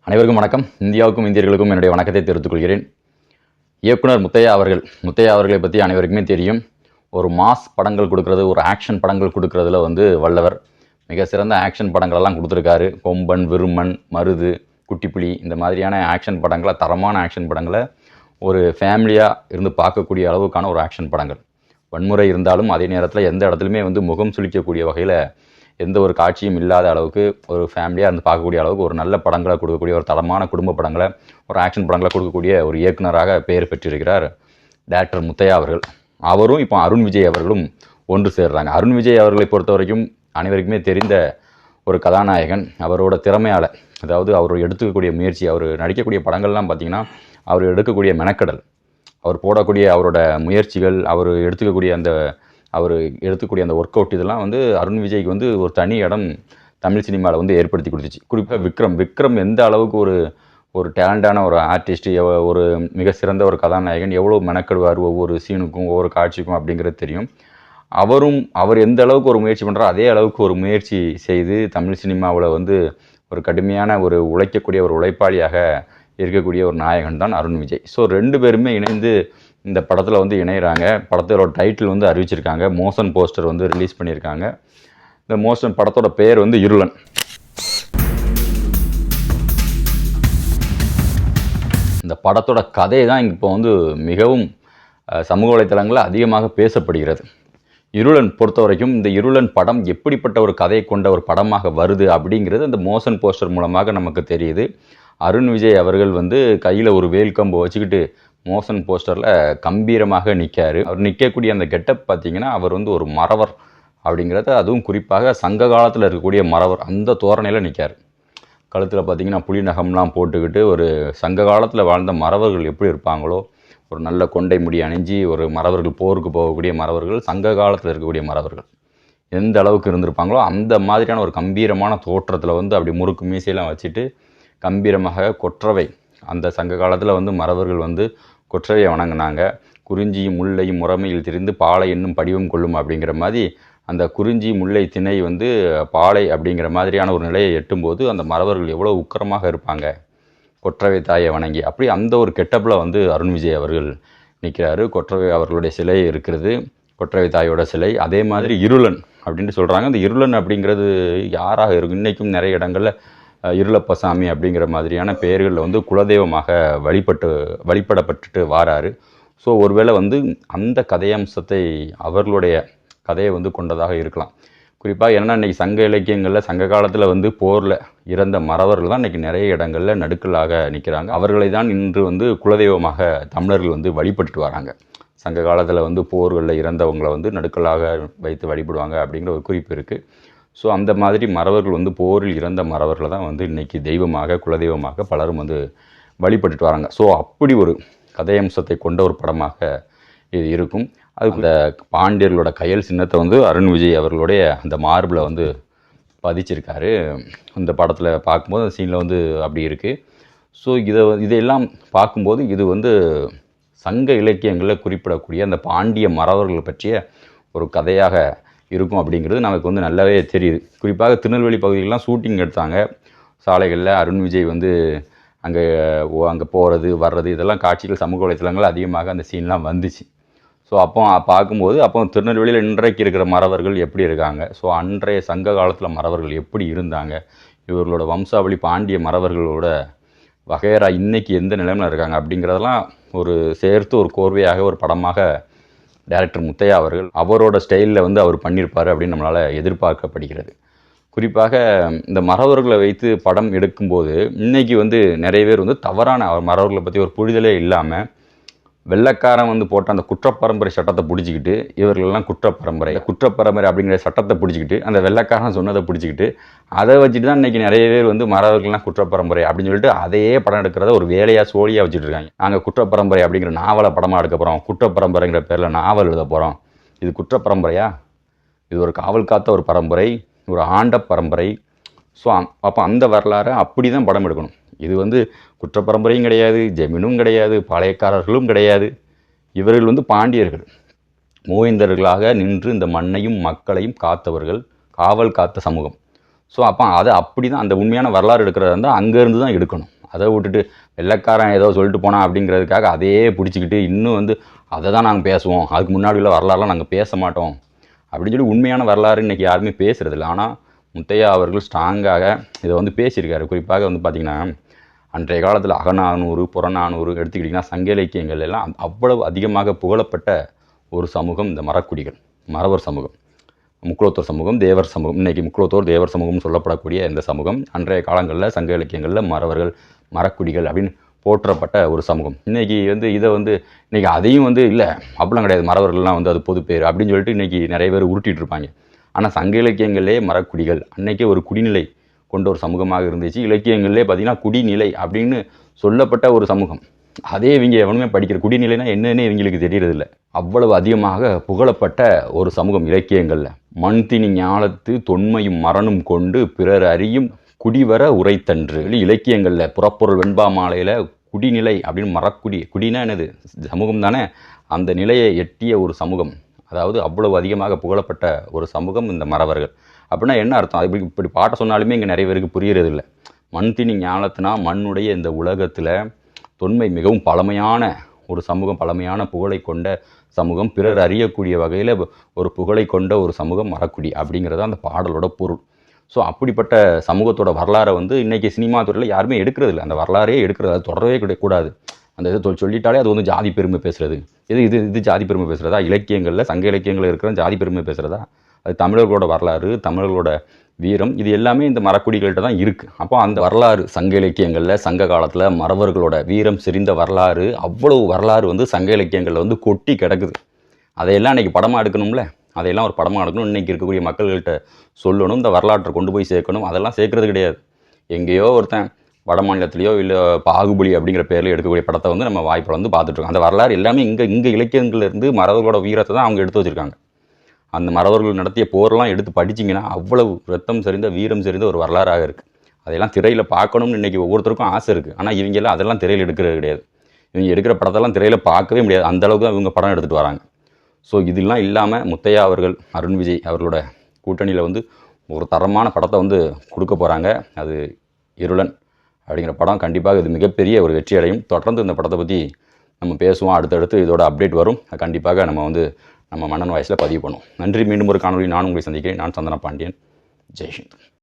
அனைவருக்கும் வணக்கம். இந்தியாவுக்கும் இந்தியர்களுக்கும் என்னுடைய வணக்கத்தை தெரிவித்துக் கொள்கிறேன். இயக்குனர் முத்தையா அவர்களை பற்றி அனைவருக்குமே தெரியும். ஒரு மாஸ் படங்கள் கொடுக்கறது, ஒரு ஆக்ஷன் படங்கள் கொடுக்கறதுல வல்லவர். மிக சிறந்த ஆக்ஷன் படங்களெல்லாம் கொடுத்துருக்காரு. கொம்பன், விருமன், மருது, குட்டிப்புலி இந்த மாதிரியான ஆக்ஷன் படங்களை, தரமான ஆக்ஷன் படங்களை ஒரு ஃபேமிலியாக இருந்து பார்க்கக்கூடிய அளவுக்கான ஒரு ஆக்ஷன் படங்கள். வன்முறை இருந்தாலும் அதே நேரத்தில் எந்த இடத்துலையுமே முகம் சுளிக்கக்கூடிய வகையில் எந்த ஒரு காட்சியும் இல்லாத அளவுக்கு ஒரு ஃபேமிலியாக இருந்து பார்க்கக்கூடிய அளவுக்கு ஒரு நல்ல படங்களை கொடுக்கக்கூடிய, ஒரு தரமான குடும்ப படங்களை, ஒரு ஆக்ஷன் படங்களை கொடுக்கக்கூடிய ஒரு இயக்குனராக பெயர் பெற்றிருக்கிறார் டைரக்டர் முத்தையா அவர்கள். அவரும் இப்போ அருண் விஜய் அவர்களும் ஒன்று சேர்றாங்க. அருண் விஜய் அவர்களை பொறுத்த வரைக்கும் அனைவருக்குமே தெரிந்த ஒரு கதாநாயகன். அவரோட திறமையால், அதாவது அவர் எடுத்துக்கக்கூடிய முயற்சி, அவர் நடிக்கக்கூடிய படங்கள்லாம் பார்த்திங்கன்னா அவர் எடுக்கக்கூடிய மெனக்கடல், அவர் போடக்கூடிய அவரோட முயற்சிகள், அவர் எடுத்துக்கக்கூடிய அந்த ஒர்க் அவுட், இதெல்லாம் அருண் விஜய்க்கு ஒரு தனி இடம் தமிழ் சினிமாவில் ஏற்படுத்தி கொடுத்துச்சு. குறிப்பாக விக்ரம் எந்த அளவுக்கு ஒரு டேலண்டான ஒரு ஆர்டிஸ்ட், ஒரு மிக சிறந்த ஒரு கதாநாயகன், எவ்வளோ மெனக்கெடுவார் ஒவ்வொரு சீனுக்கும் ஒவ்வொரு காட்சிக்கும் அப்படிங்கிறது தெரியும். அவர் எந்த அளவுக்கு ஒரு முயற்சி பண்ணுறாரோ அதே அளவுக்கு ஒரு முயற்சி செய்து தமிழ் சினிமாவில் ஒரு கடுமையான ஒரு உழைக்கக்கூடிய ஒரு உழைப்பாளியாக இருக்கக்கூடிய ஒரு நாயகன் தான் அருண் விஜய். ஸோ ரெண்டு பேருமே இணைந்து இந்த படத்தில் இணைகிறாங்க. படத்தோட டைட்டில் அறிவிச்சிருக்காங்க. மோஷன் போஸ்டர் ரிலீஸ் பண்ணியிருக்காங்க. இந்த மோஷன் படத்தோட பெயர் இருளன். இந்த படத்தோட கதை தான் இப்போ மிகவும் சமூக வலைத்தளங்களில் அதிகமாக பேசப்படுகிறது. இருளன் பொறுத்த வரைக்கும் இந்த இருளன் படம் எப்படிப்பட்ட ஒரு கதையை கொண்ட ஒரு படமாக வருது அப்படிங்கிறது அந்த மோஷன் போஸ்டர் மூலமாக நமக்கு தெரியுது. அருண் விஜய் அவர்கள் கையில் ஒரு வேல்கம்பு வச்சுக்கிட்டு மோஷன் போஸ்டரில் கம்பீரமாக நிற்கார். அவர் நிற்கக்கூடிய அந்த கெட்டப் பார்த்திங்கன்னா அவர் ஒரு மறவர் அப்படிங்கிறத, அதுவும் குறிப்பாக சங்க காலத்தில் இருக்கக்கூடிய மறவர் அந்த தோரணையில் நிற்கார். கழுத்தில் பார்த்திங்கன்னா புலி நகம்லாம் போட்டுக்கிட்டு ஒரு சங்க காலத்தில் வாழ்ந்த மறவர்கள் எப்படி இருப்பாங்களோ, ஒரு நல்ல கொண்டை முடி அணிஞ்சி ஒரு மறவர்கள், போருக்கு போகக்கூடிய மறவர்கள், சங்க காலத்தில் இருக்கக்கூடிய மறவர்கள் எந்த அளவுக்கு இருந்திருப்பாங்களோ அந்த மாதிரியான ஒரு கம்பீரமான தோற்றத்தில் அப்படி முறுக்கு மீசையெல்லாம் வச்சுட்டு கம்பீரமாக கொற்றவை, அந்த சங்க காலத்தில் மறவர்கள் கொற்றவையை வணங்கினாங்க. குறிஞ்சியும் முல்லையும் முறைமையில் திரிந்து பாலை என்னும் படிவம் கொள்ளும் அப்படிங்கிற மாதிரி அந்த குறிஞ்சி முல்லை திணை பாலை அப்படிங்கிற மாதிரியான ஒரு நிலையை எட்டும்போது அந்த மறவர்கள் எவ்வளோ உக்கிரமாக இருப்பாங்க, கொற்றவை தாயை வணங்கி. அப்படி அந்த ஒரு கெட்டப்பில் அருண் விஜய் அவர்கள் நிற்கிறாரு. கொற்றவை அவர்களுடைய சிலை இருக்கிறது, கொற்றவை தாயோட சிலை. அதே மாதிரி இருளன் அப்படின்ட்டு சொல்கிறாங்க. அந்த இருளன் அப்படிங்கிறது யாராக இருக்கும்? இன்றைக்கும் நிறைய இடங்களில் இருளப்பசாமி அப்படிங்கிற மாதிரியான பெயர்களில் குலதெய்வமாக வழிபடப்பட்டுட்டு வாராரு. ஸோ ஒருவேளை அந்த கதையம்சத்தை அவர்களுடைய கதையை கொண்டதாக இருக்கலாம். குறிப்பாக என்னென்னா இன்றைக்கி சங்க இலக்கியங்களில் சங்க காலத்தில் போரில் இறந்த மறவர்கள் தான் இன்றைக்கி நிறைய இடங்களில் நடுக்கலாக நிற்கிறாங்க. அவர்களை தான் இன்று குலதெய்வமாக தமிழர்கள் வழிபட்டுட்டு வராங்க. சங்க காலத்தில் போர்களில் இறந்தவங்களை நடுக்கலாக வைத்து வழிபடுவாங்க அப்படிங்கிற ஒரு குறிப்பு இருக்குது. ஸோ அந்த மாதிரி மறவர்கள் போரில் இறந்த மறவர்களை தான் இன்றைக்கி தெய்வமாக, குலதெய்வமாக பலரும் வழிபட்டுட்டு வராங்க. ஸோ அப்படி ஒரு கதையம்சத்தை கொண்ட ஒரு படமாக இது இருக்கும். அது அந்த பாண்டியர்களோட கையல் சின்னத்தை அருண் விஜய் அவர்களுடைய அந்த மார்பில் பதிச்சிருக்காரு. இந்த படத்தில் பார்க்கும்போது அந்த சீனில் அப்படி இருக்குது. ஸோ இதையெல்லாம் பார்க்கும்போது இது சங்க இலக்கியங்களில் குறிப்பிடக்கூடிய அந்த பாண்டிய மறவர்கள் பற்றிய ஒரு கதையாக இருக்கும் அப்படிங்கிறது நமக்கு நல்லாவே தெரியுது. குறிப்பாக திருநெல்வேலி பகுதிகளெலாம் ஷூட்டிங் எடுத்தாங்க. சாலைகளில் அருண் விஜய் அங்கே போகிறது வர்றது இதெல்லாம் காட்சிகள் சமூக வலைத்தளங்கள் அதிகமாக அந்த சீன்லாம் வந்துச்சு. ஸோ அப்போ திருநெல்வேலியில் இன்றைக்கு இருக்கிற மறவர்கள் எப்படி இருக்காங்க, ஸோ அன்றைய சங்க காலத்தில் மறவர்கள் எப்படி இருந்தாங்க, இவர்களோட வம்சாவளி பாண்டிய மறவர்களோட வகையறா இன்றைக்கி எந்த நிலைமையில் இருக்காங்க அப்படிங்கிறதெல்லாம் சேர்த்து ஒரு கோர்வையாக ஒரு படமாக டைரக்டர் முத்தையா அவர்கள் அவரோட ஸ்டைலில் அவர் பண்ணியிருப்பார் அப்படின்னு நம்மளால் எதிர்பார்க்கப்படுகிறது. குறிப்பாக இந்த மறவர்களை வைத்து படம் எடுக்கும்போது இன்றைக்கி நிறைய பேர் தவறான மறவர்களை பற்றி ஒரு புரிதலே இல்லாமல் வெள்ளைக்காரன் போட்ட அந்த குற்றப்பரம்பரை சட்டத்தை பிடிச்சிக்கிட்டு, இவர்களெல்லாம் குற்றப்பரம்பரை அப்படிங்கிற சட்டத்தை பிடிச்சிக்கிட்டு, அந்த வெள்ளைக்காரன் சொன்னதை பிடிச்சிக்கிட்டு அதை வச்சுட்டு தான் இன்றைக்கி நிறைய பேர் மறவர்கள்லாம் குற்றப்பரம்பரை அப்படின்னு சொல்லிட்டு அதையே படம் எடுக்கிறத ஒரு வேலையாக சோழியாக வச்சுட்டு இருக்காங்க. நாங்கள் குற்றப்பரம்பரை அப்படிங்கிற நாவலை படமாக எடுக்க போகிறோம், குற்றப்பரம்பரைங்கிற பேரில் நாவல் எழுத போகிறோம். இது குற்றப்பரம்பரையா? இது ஒரு காவல் காத்த ஒரு பரம்பரை, ஒரு ஆண்ட பரம்பரை. ஸோ அப்போ அந்த வரலாறை அப்படி தான் படம் எடுக்கணும். இது குற்றப்பரம்பரையும் கிடையாது, ஜமீனும் கிடையாது, பாளையக்காரர்களும் கிடையாது. இவர்கள் பாண்டியர்கள், மூவேந்தர்களாக நின்று இந்த மண்ணையும் மக்களையும் காத்தவர்கள், காவல் காத்த சமூகம். ஸோ அப்போ அதை அப்படி தான் அந்த உண்மையான வரலாறு எடுக்கிறதா இருந்தால் அங்கேருந்து தான் எடுக்கணும். அதை விட்டுட்டு வெள்ளைக்காரன் ஏதோ சொல்லிட்டு போனான் அப்படிங்கிறதுக்காக அதையே பிடிச்சிக்கிட்டு இன்னும் வந்து அதை தான் நாங்கள் பேசுவோம், அதுக்கு முன்னாடி உள்ள வரலாறுலாம் நாங்கள் பேச மாட்டோம் அப்படின்னு சொல்லி உண்மையான வரலாறு இன்றைக்கி யாருமே பேசுகிறதில்ல. ஆனால் முத்தையா அவர்கள் ஸ்ட்ராங்காக இதை வந்து பேசியிருக்காரு. குறிப்பாக வந்து பார்த்திங்கன்னா அன்றைய காலத்தில் அகநானூறு புறநானூறு எடுத்துக்கிட்டிங்கன்னா சங்க இலக்கியங்கள் எல்லாம் அவ்வளவு அதிகமாக புகழப்பட்ட ஒரு சமூகம் இந்த மறக்குடிகள், மறவர் சமூகம், முக்குலத்தோர் சமூகம், தேவர் சமூகம். இன்றைக்கி முக்குலத்தோர் தேவர் சமூகம்னு சொல்லப்படக்கூடிய இந்த சமூகம் அன்றைய காலங்களில் சங்க இலக்கியங்களில் மறவர்கள் மறக்குடிகள் அப்படின்னு போற்றப்பட்ட ஒரு சமூகம். இன்றைக்கி வந்து இதை வந்து இன்றைக்கி அதையும் வந்து இல்லை அப்படிலாம் கிடையாது, மறவர்கள்லாம் வந்து அது பொது பேர் அப்படின்னு சொல்லிட்டு இன்றைக்கி நிறைய பேர் உருட்டிகிட்டு இருப்பாங்க. ஆனால் சங்க இலக்கியங்களே மறக்குடிகள் அன்றைக்கே ஒரு குடிநிலை கொண்ட ஒரு சமூகமாக இருந்துச்சு. இலக்கியங்களே பார்த்திங்கன்னா குடிநிலை அப்படின்னு சொல்லப்பட்ட ஒரு சமூகம். அதே இவங்க எவனுமே படிக்கிற குடிநிலைனா என்னன்னு இவங்களுக்கு தெரியறதில்ல. அவ்வளவு அதிகமாக புகழப்பட்ட ஒரு சமூகம் இலக்கியங்களில். மண்தினி ஞாலத்து தொன்மையும் மரணும் கொண்டு பிறர் அறியும் குடிவர உரைத்தன்று இலக்கியங்களில் புறப்பொருள் வெண்பா மாலையில் குடிநிலை அப்படின்னு மறக்குடி, குடினா என்னது சமூகம் தானே, அந்த நிலையை எட்டிய ஒரு சமூகம். அதாவது அவ்வளவு அதிகமாக புகழப்பட்ட ஒரு சமூகம் இந்த மறவர்கள். அப்படின்னா என்ன அர்த்தம்? அது இப்படி பாட்ட சொன்னாலுமே இங்கே நிறைய பேருக்கு புரியறதில்லை. மண்தினி ஞாலத்தினா மண்ணுடைய இந்த உலகத்தில் தொன்மை மிகவும் பழமையான ஒரு சமூகம், பழமையான புகழை கொண்ட சமூகம், பிறர் அறியக்கூடிய வகையில் ஒரு புகழை கொண்ட ஒரு சமூகம் மறக்குடி அப்படிங்கிறது அந்த பாடலோட பொருள். ஸோ அப்படிப்பட்ட சமூகத்தோட வரலாறை வந்து இன்றைக்கி சினிமா துறையில் யாருமே எடுக்கிறதில்ல. அந்த வரலாறே எடுக்கிறது, அது தொடரவே கூடாது. அந்த இதை சொல்லிட்டாலே அது வந்து ஜாதி பெருமை பேசுகிறது. இது ஜாதி பெருமை பேசுகிறதா? இலக்கியங்களில் சங்க இலக்கியங்களில் இருக்கிற ஜாதி பெருமை பேசுகிறதா? அது தமிழர்களோட வரலாறு, தமிழர்களோட வீரம், இது எல்லாமே இந்த மறக்குடிகள்கிட்ட தான் இருக்குது. அப்போ அந்த வரலாறு சங்க இலக்கியங்களில் சங்க காலத்தில் மறவர்களோட வீரம் செறிந்த வரலாறு, அவ்வளவு வரலாறு வந்து சங்க இலக்கியங்களில் வந்து கொட்டி கிடக்குது. அதையெல்லாம் இன்றைக்கி படமாக எடுக்கணும்ல, அதையெல்லாம் ஒரு படமாக எடுக்கணும், இன்றைக்கி இருக்கக்கூடிய மக்கள்கிட்ட சொல்லணும், இந்த வரலாற்றை கொண்டு போய் சேர்க்கணும். அதெல்லாம் சேர்க்கறது கிடையாது. எங்கேயோ ஒருத்தன் வட மாநிலத்திலையோ இல்லை பாகுபலி அப்படிங்கிற பேரில் எடுக்கக்கூடிய படத்தை வந்து நம்ம வாய்ப்பில் வந்து பார்த்துட்ருக்கோம். அந்த வரலாறு எல்லாமே இங்கே இலக்கியங்கள்லேருந்து மறவர்களோட வீரத்தை தான் அவங்க எடுத்து வச்சுருக்காங்க. அந்த மறவர்கள் நடத்திய போரெல்லாம் எடுத்து படிச்சிங்கன்னா அவ்வளவு ரத்தம் செறிந்த வீரம் செறிந்த ஒரு வரலாறாக இருக்குது. அதையெல்லாம் திரையில் பார்க்கணும்னு இன்றைக்கி ஒவ்வொருத்தருக்கும் ஆசை இருக்குது. ஆனால் இவங்கெல்லாம் அதெல்லாம் திரையில் எடுக்கிறது கிடையாது. இவங்க எடுக்கிற படத்தெல்லாம் திரையில் பார்க்கவே முடியாது, அந்தளவுக்கு தான் இவங்க படம் எடுத்துகிட்டு வராங்க. ஸோ இதெல்லாம் இல்லாமல் முத்தையா அவர்கள் அருண் விஜய் அவர்களோட கூட்டணியில் வந்து ஒரு தரமான படத்தை வந்து கொடுக்க போகிறாங்க. அது இருளன் அப்படிங்கிற படம். கண்டிப்பாக இது மிகப்பெரிய ஒரு வெற்றி அடையும். தொடர்ந்து இந்த படத்தை பற்றி நம்ம பேசுவோம். அடுத்தடுத்து இதோட அப்டேட் வரும். கண்டிப்பாக நம்ம வந்து நம்ம மன்னன் வாய்ஸில் பதிவு பண்ணுவோம். நன்றி. மீண்டும் ஒரு காணொலி நான் உங்களை சந்திக்கிறேன். நான் சந்தன பாண்டியன். ஜெய்ஹிந்த்.